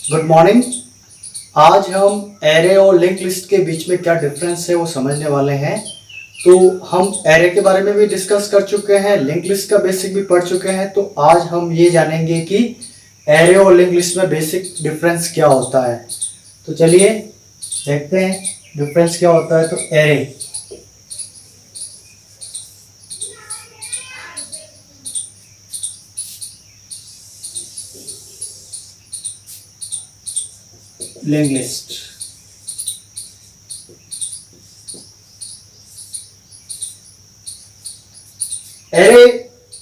Good morning. आज हम array और लिंक लिस्ट के बीच में क्या डिफरेंस है वो समझने वाले हैं। तो हम एरे के बारे में भी डिस्कस कर चुके हैं, लिंक लिस्ट का बेसिक भी पढ़ चुके हैं। तो आज हम ये जानेंगे कि एरे और लिंक लिस्ट में बेसिक डिफरेंस क्या होता है। तो चलिए देखते हैं डिफरेंस क्या होता है। तो एरे, लिंक लिस्ट। एरे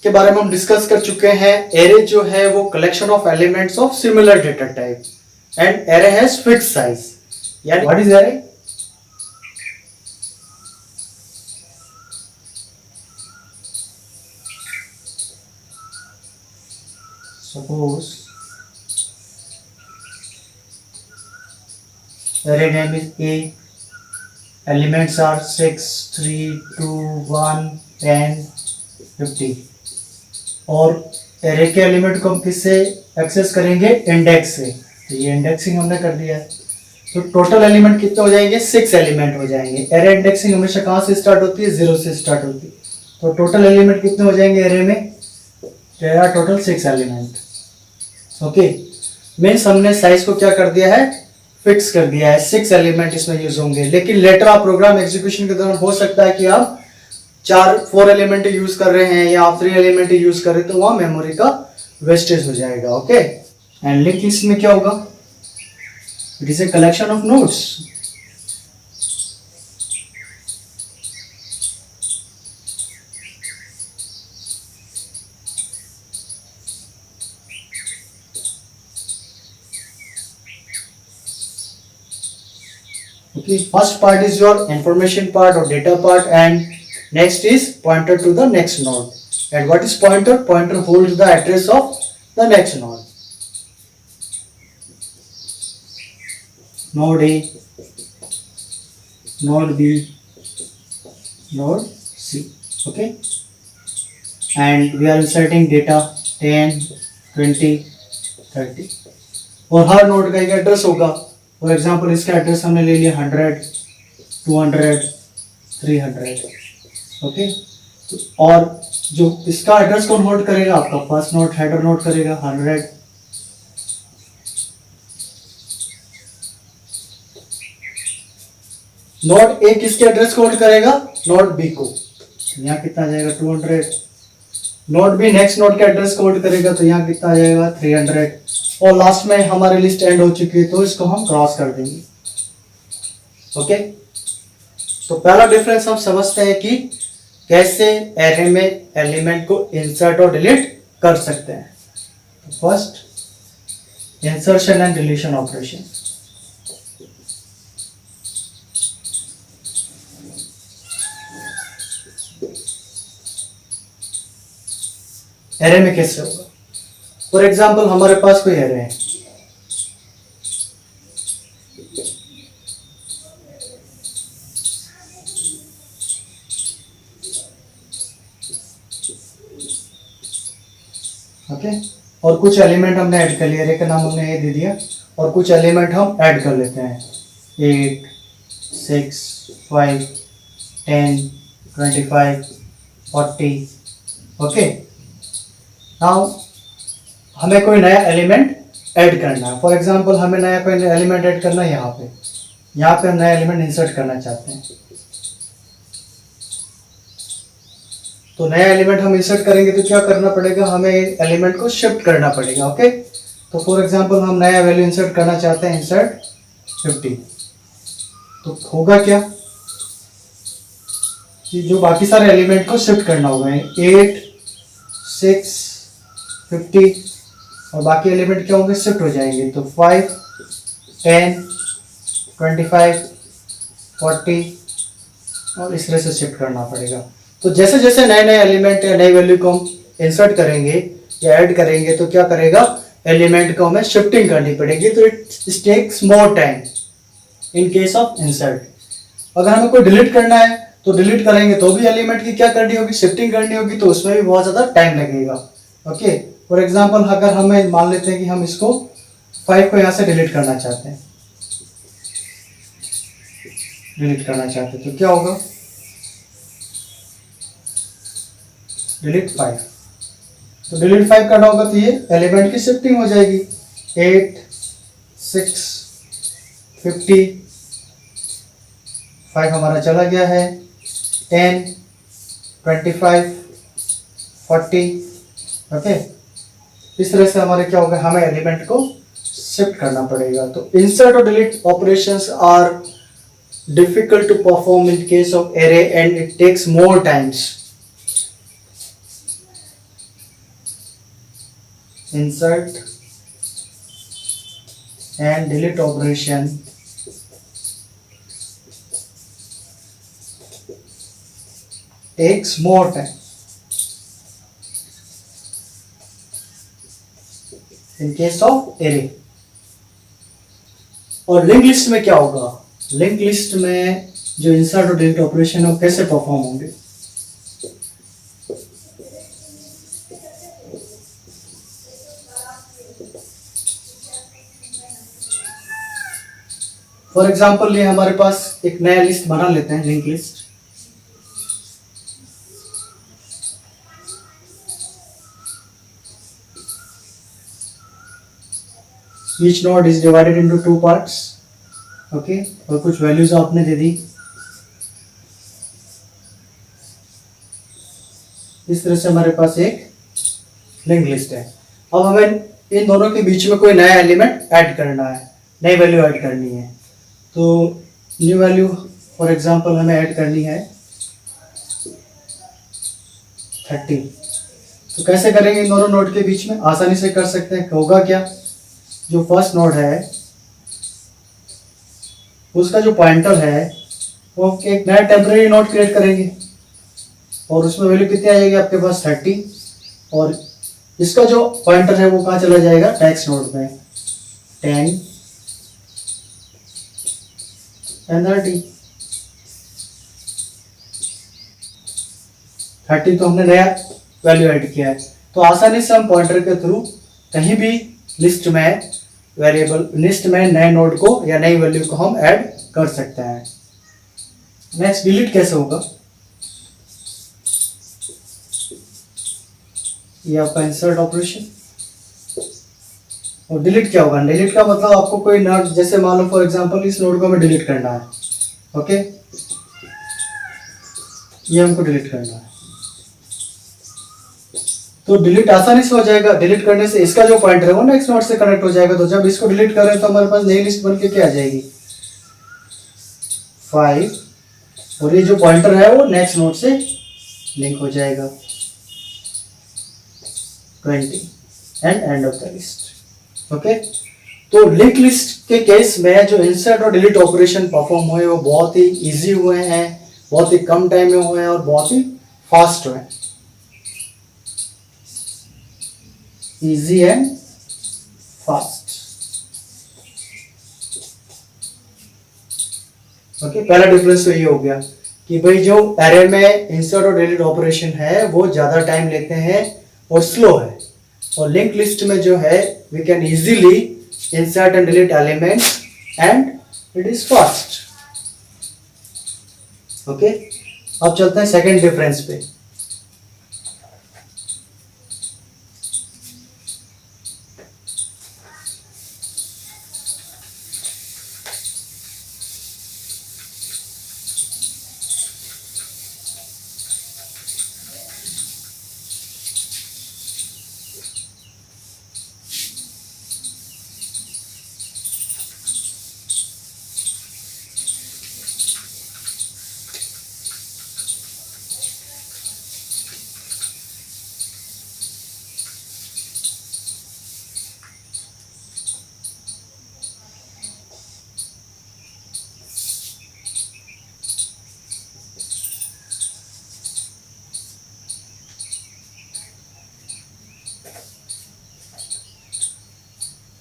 के बारे में हम डिस्कस कर चुके हैं। एरे जो है वो collection of elements of similar data type and array has fixed size. यानी what is array? Suppose array name is A, elements are 6, 3, 2, 1, 10, 50 और array के एलिमेंट को हम किससे एक्सेस करेंगे? इंडेक्स से। तो ये इंडेक्सिंग हमने कर दिया है। तो टोटल एलिमेंट कितने हो जाएंगे? 6 एलिमेंट हो जाएंगे। एरे इंडेक्सिंग हमेशा कहाँ से स्टार्ट होती है? 0 से स्टार्ट होती है। तो टोटल एलिमेंट कितने हो जाएंगे एरे में? तेरा टोटल 6 एलिमेंट। ओके, मीन्स हमने साइज को क्या कर दिया है? फिक्स कर दिया है। 6 एलिमेंट इसमें यूज होंगे। लेकिन लेटर आप प्रोग्राम एग्जीक्यूशन के दौरान हो सकता है कि आप 4 एलिमेंट यूज कर रहे हैं या आप 3 एलिमेंट यूज कर रहे हैं, तो वहां मेमोरी का वेस्टेज हो जाएगा। ओके, एंड लिंक लिस्ट में क्या होगा? It is a collection of nodes. Okay, first part is your information part or data part, and next is pointer to the next node. And what is pointer? Pointer holds the address of the next node. Node A, node B, node C. Okay, and we are inserting data 10, 20, 30 और हर node का एक address होगा। For example इसका address हमने ले लिया 100, 200, 300। Okay, तो और जो इसका एड्रेस कौन होल्ड करेगा? आपका फर्स्ट नोड हेडर नोड करेगा 100। नोड ए किसके एड्रेस को होल्ड करेगा? नोड बी को। यहाँ कितना आ जाएगा? 200। नोड बी नेक्स्ट नोड के एड्रेस को होल्ड करेगा, तो यहाँ कितना आ जाएगा? 300। और लास्ट में हमारी लिस्ट एंड हो चुकी है, तो इसको हम क्रॉस कर देंगे। ओके, तो पहला डिफरेंस हम समझते हैं कि कैसे एरे में एलिमेंट को इंसर्ट और डिलीट कर सकते हैं। First, insertion and deletion operation. Array में कैसे होगा? फॉर एग्जाम्पल हमारे पास कोई एरे है, ओके, और कुछ एलिमेंट हमने ऐड कर लिया। एरे का नाम हमने ये दे दिया और कुछ एलिमेंट हम ऐड कर लेते हैं 8, 6, 5, 10, 25, 40। ओके, नाउ हमें कोई नया एलिमेंट ऐड करना है। फॉर एग्जांपल हमें नया कोई एलिमेंट ऐड करना है। यहाँ पे हम नया एलिमेंट इंसर्ट करना चाहते हैं। तो नया एलिमेंट हम इंसर्ट करेंगे तो क्या करना पड़ेगा? हमें एलिमेंट को शिफ्ट करना पड़ेगा। ओके, तो फॉर एग्जांपल हम नया वैल्यू इंसर्ट करना चाहते हैं, इंसर्ट 50। तो होगा क्या कि जो बाकी सारे एलिमेंट को शिफ्ट करना होगा, 8, 6, 50 और बाकी एलिमेंट क्या होंगे? शिफ्ट हो जाएंगे। तो 5, 10, 25, 40 और इस तरह से शिफ्ट करना पड़ेगा। तो जैसे जैसे नए नए एलिमेंट या नई वैल्यू को हम इंसर्ट करेंगे या ऐड करेंगे, तो क्या करेगा? एलिमेंट को हमें शिफ्टिंग करनी पड़ेगी। तो it takes more time in case of insert. अगर हमें कोई डिलीट करना है तो डिलीट करेंगे तो भी एलिमेंट की क्या करनी होगी? शिफ्टिंग करनी होगी। तो उसमें भी बहुत ज़्यादा टाइम लगेगा। ओके, फॉर एग्जाम्पल अगर हमें मान लेते हैं कि हम इसको 5 को यहाँ से डिलीट करना चाहते हैं, तो क्या होगा, डिलीट 5। तो डिलीट 5 करना होगा तो ये एलिमेंट की शिफ्टिंग हो जाएगी, 8 6 50, 5 हमारा चला गया है, 10 25 40। ओके, इस तरह से हमारे क्या होगा, हमें एलिमेंट को शिफ्ट करना पड़ेगा। तो इंसर्ट और delete operations are difficult to perform in case of array and it takes more times. Insert and delete operation takes more time in case of array। और लिंक लिस्ट में क्या होगा, link list में जो insert और delete operation है वो कैसे परफॉर्म होंगे। फॉर एग्जाम्पल ये हमारे पास एक नया लिस्ट बना लेते हैं, link list. Each node is divided into 2 parts. Okay, और कुछ वैल्यूज आपने दे दी। इस तरह से हमारे पास एक लिंक लिस्ट है। अब हमें इन दोनों के बीच में कोई नया एलिमेंट ऐड करना है, नई वैल्यू ऐड करनी है। तो न्यू वैल्यू फॉर एग्जांपल हमें ऐड करनी है 30। तो कैसे करेंगे इन दोनों नोड के बीच में, आसानी से कर सकते हैं। होगा क्या, जो फर्स्ट नोड है उसका जो पॉइंटर है वो एक नया टेम्परेरी नोड क्रिएट करेंगे और उसमें वैल्यू कितनी आ जाएगी आपके पास 30, और इसका जो पॉइंटर है वो कहाँ चला जाएगा, नेक्स्ट नोड में 10 and 30। 30 तो हमने नया वैल्यू ऐड किया है। तो आसानी से हम पॉइंटर के थ्रू कहीं भी लिस्ट में वेरिएबल लिस्ट में नए नोड को या नई वैल्यू को हम ऐड कर सकते हैं। नेक्स्ट डिलीट कैसे होगा, ये आपका इंसर्ट ऑपरेशन। और डिलीट क्या होगा, डिलीट का मतलब आपको कोई नोड, जैसे मान लो फॉर एग्जांपल इस नोड को हमें डिलीट करना है। ओके, ये हमको डिलीट करना है, तो डिलीट आसानी से हो जाएगा। डिलीट करने से इसका जो पॉइंटर है वो नेक्स्ट नोड से कनेक्ट हो जाएगा। तो जब इसको डिलीट करें तो हमारे पास नई लिस्ट बन के क्या आ जाएगी 5, और ये जो पॉइंटर है वो नेक्स्ट नोड से लिंक हो जाएगा 20 and end of the list. Okay, तो लिंक लिस्ट के केस में जो इंसर्ट और डिलीट ऑपरेशन परफॉर्म हुए वो बहुत ही इजी हुए हैं, बहुत ही कम टाइम में हुए हैं और बहुत ही फास्ट हुए हैं। Easy and fast. ओके, पहला डिफरेंस तो ये हो गया कि भाई जो एरे में इंसर्ट और डिलीट ऑपरेशन है वो ज्यादा टाइम लेते हैं और स्लो है, और लिंक लिस्ट में जो है we can easily insert and delete elements and it is fast. Okay, अब चलते हैं सेकंड डिफरेंस पे।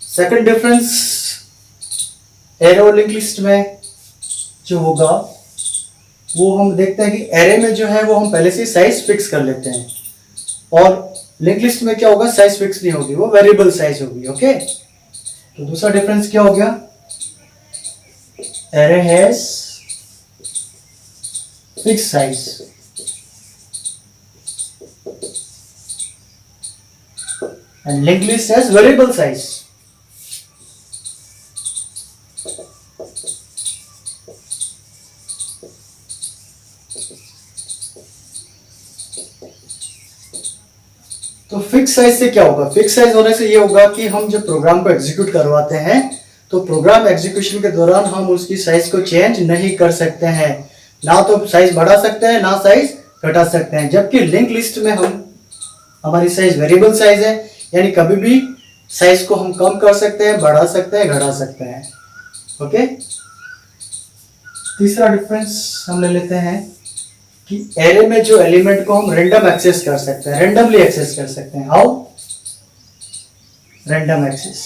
सेकंड डिफरेंस एरे और लिंक लिस्ट में जो होगा वो हम देखते हैं कि एरे में जो है वो हम पहले से साइज फिक्स कर लेते हैं, और लिंक लिस्ट में क्या होगा, साइज फिक्स नहीं होगी, वो वेरिएबल साइज होगी। ओके, तो दूसरा डिफरेंस क्या हो गया, array has fix size and linked list has variable size. तो फिक्स साइज से क्या होगा, फिक्स साइज होने से ये होगा कि हम जब प्रोग्राम को एग्जीक्यूट करवाते हैं तो प्रोग्राम एग्जीक्यूशन के दौरान हम उसकी साइज को चेंज नहीं कर सकते हैं, ना तो साइज बढ़ा सकते हैं ना साइज घटा सकते हैं। जबकि लिंक लिस्ट में हमारी साइज वेरिएबल साइज है, यानी कभी भी साइज को हम कम कर सकते हैं, बढ़ा सकते हैं, घटा सकते हैं। ओके, तीसरा डिफरेंस हम ले लेते हैं कि एरे में जो एलिमेंट को हम रैंडम एक्सेस कर सकते हैं, रैंडमली एक्सेस कर सकते हैं। How, random access.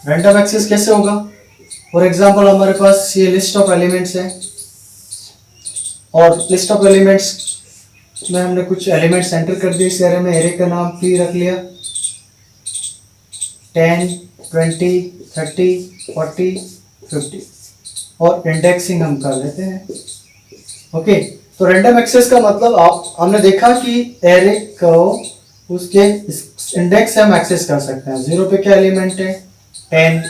Random access कैसे होगा, फॉर एग्जांपल हमारे पास ये लिस्ट ऑफ एलिमेंट्स है और लिस्ट ऑफ एलिमेंट्स में हमने कुछ एलिमेंट्स एंटर कर दिए इस एरे में, एरे का नाम p रख लिया, 10, 20, 30, 40, 50 और इंडेक्सिंग हम कर लेते हैं। ओके, तो रैंडम एक्सेस का मतलब हमने देखा कि एरे को उसके इंडेक्स से हम एक्सेस कर सकते हैं। 0 पे क्या एलिमेंट है, 10।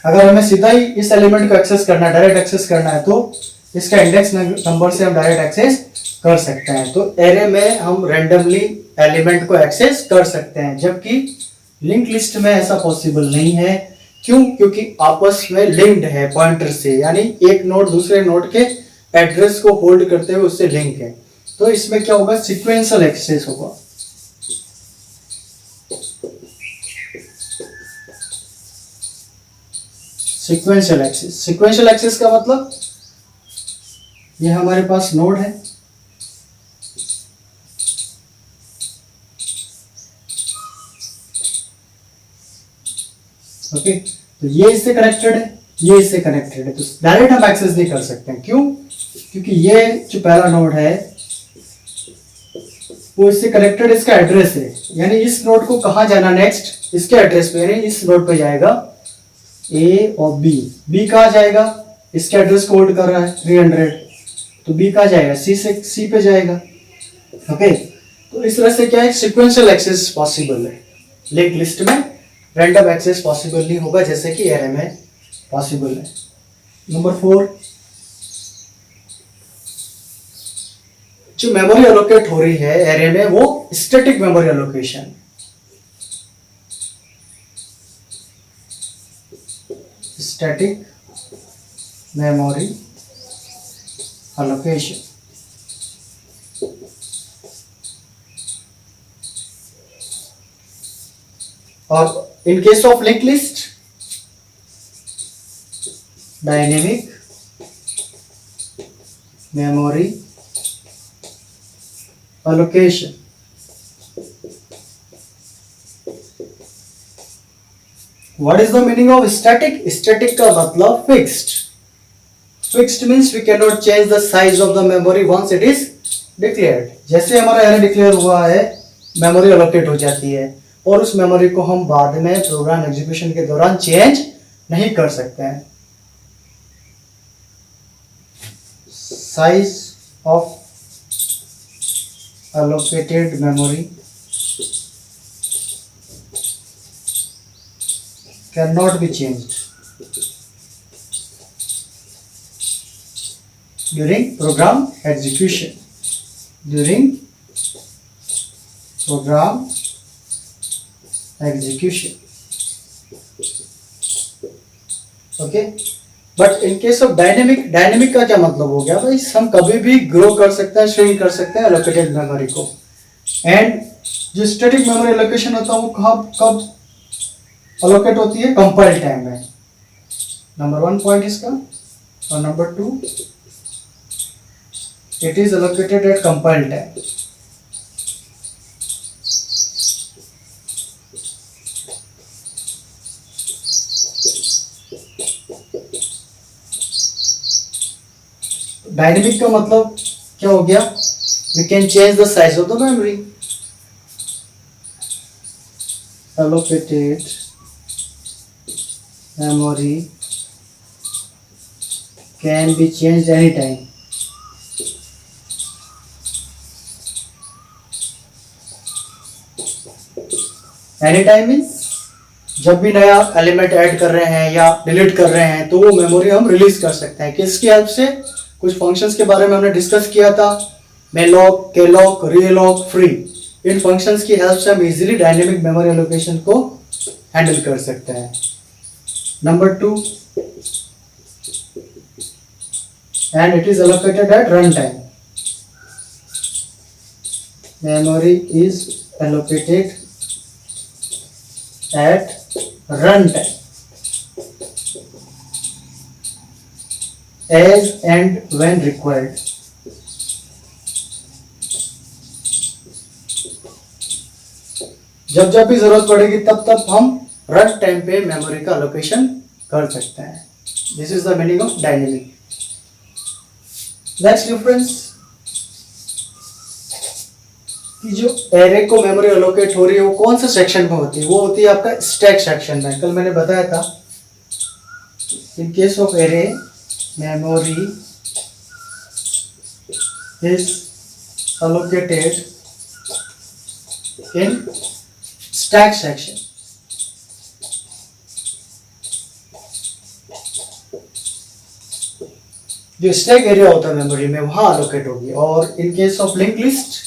अगर हमें सीधा ही इस एलिमेंट को एक्सेस करना है, डायरेक्ट एक्सेस करना है, तो इसका इंडेक्स नंबर से हम डायरेक्ट एक्सेस कर सकते हैं। तो एरे में हम रैंडमली एलिमेंट को एक्सेस कर सकते हैं, जबकि लिंक लिस्ट में ऐसा पॉसिबल नहीं है। क्यों, क्योंकि आपस में लिंक्ड है पॉइंटर से, यानी एक नोड दूसरे नोड के एड्रेस को होल्ड करते हुए उससे लिंक है। तो इसमें क्या होगा, सीक्वेंशियल एक्सेस होगा। सीक्वेंशियल एक्सेस, सीक्वेंशियल एक्सेस का मतलब ये हमारे पास नोड है, ओके, तो ये इससे कनेक्टेड है, ये इससे कनेक्टेड है, तो डायरेक्ट हम एक्सेस नहीं कर सकते हैं। क्यों, क्योंकि ये जो पहला नोड है वो इससे कनेक्टेड, इसका एड्रेस है, यानी इस नोड को कहाँ जाना नेक्स्ट, इसके एड्रेस पे, यानी इस नोड पे जाएगा ए और बी कहाँ जाएगा, इसके एड्रेस को होल्ड कर रहा है 300, तो बी कहाँ जाएगा, सी से सी पे जाएगा। ओके, तो इस तरह से क्या है, सीक्वेंशियल एक्सेस पॉसिबल है। लिंक लिस्ट में रैंडम एक्सेस पॉसिबल नहीं होगा जैसे कि एरे में पॉसिबल है। नंबर 4, जो मेमोरी एलोकेट हो रही है एरे में वो static memory allocation. Static memory allocation, और in case of linked list, dynamic memory allocation। What is the meaning of static? Static का मतलब fixed. Fixed means we cannot change the size of the memory once it is declared. जैसे हमारा array declare हुआ है, memory allocate हो जाती है और उस मेमोरी को हम बाद में प्रोग्राम एग्जीक्यूशन के दौरान चेंज नहीं कर सकते हैं। Size of allocated memory cannot be changed during program execution. During program execution, okay, but in case of dynamic का क्या मतलब हो गया भाई, हम कभी भी ग्रो कर सकते हैं, श्रिंक कर सकते हैं एलोकेटेड मेमोरी को। एंड जो स्टैटिक मेमोरी एलोकेशन होता है वो कब एलोकेट होती है, कंपाइल टाइम में। नंबर 1 पॉइंट इसका, और number 2 it is allocated at compile time. Dynamic का मतलब क्या हो गया, we can change the size of the memory. allocated memory can be changed anytime. Anytime means जब भी नया एलिमेंट ऐड कर रहे हैं या डिलीट कर रहे हैं तो वो मेमोरी हम रिलीज कर सकते हैं। किसकी हेल्प से? कुछ फंक्शंस के बारे में हमने डिस्कस किया था, malloc, calloc, realloc, free। इन फंक्शंस की हेल्प से हम इजीली डायनेमिक मेमोरी एलोकेशन को हैंडल कर सकते हैं। Number 2, and it is allocated at runtime. Memory is allocated at runtime as and when required. जब भी जरूरत पड़ेगी तब हम रन टाइम पे मेमोरी का अलोकेशन कर सकते हैं। This is the meaning of dynamic. Next difference कि जो एरे को मेमोरी अलोकेट हो रही है वो कौन से सेक्शन में होती है? वो होती है आपका स्टैक सेक्शन में। कल मैंने बताया था इन case of array memory is allocated in stack section. जो स्टैक एरिया होता है मेमोरी में वहां अलोकेट होगी। और इन केस ऑफ लिंक लिस्ट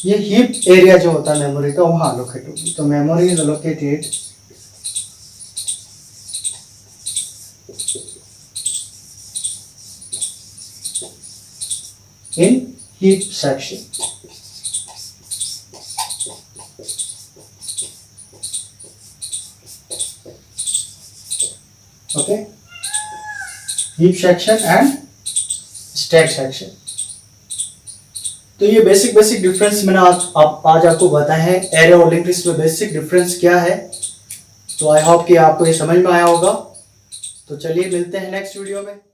ये हीप एरिया जो होता है मेमोरी का वहां अलोकेट होगी। तो memory is allocated in heap section. Okay, heap section and stack section. तो ये बेसिक डिफरेंस मैंने आज आपको बताया है। एरे और लिंक लिस्ट में बेसिक डिफरेंस क्या है। तो आई होप कि आपको ये समझ में आया होगा। तो चलिए मिलते हैं नेक्स्ट वीडियो में।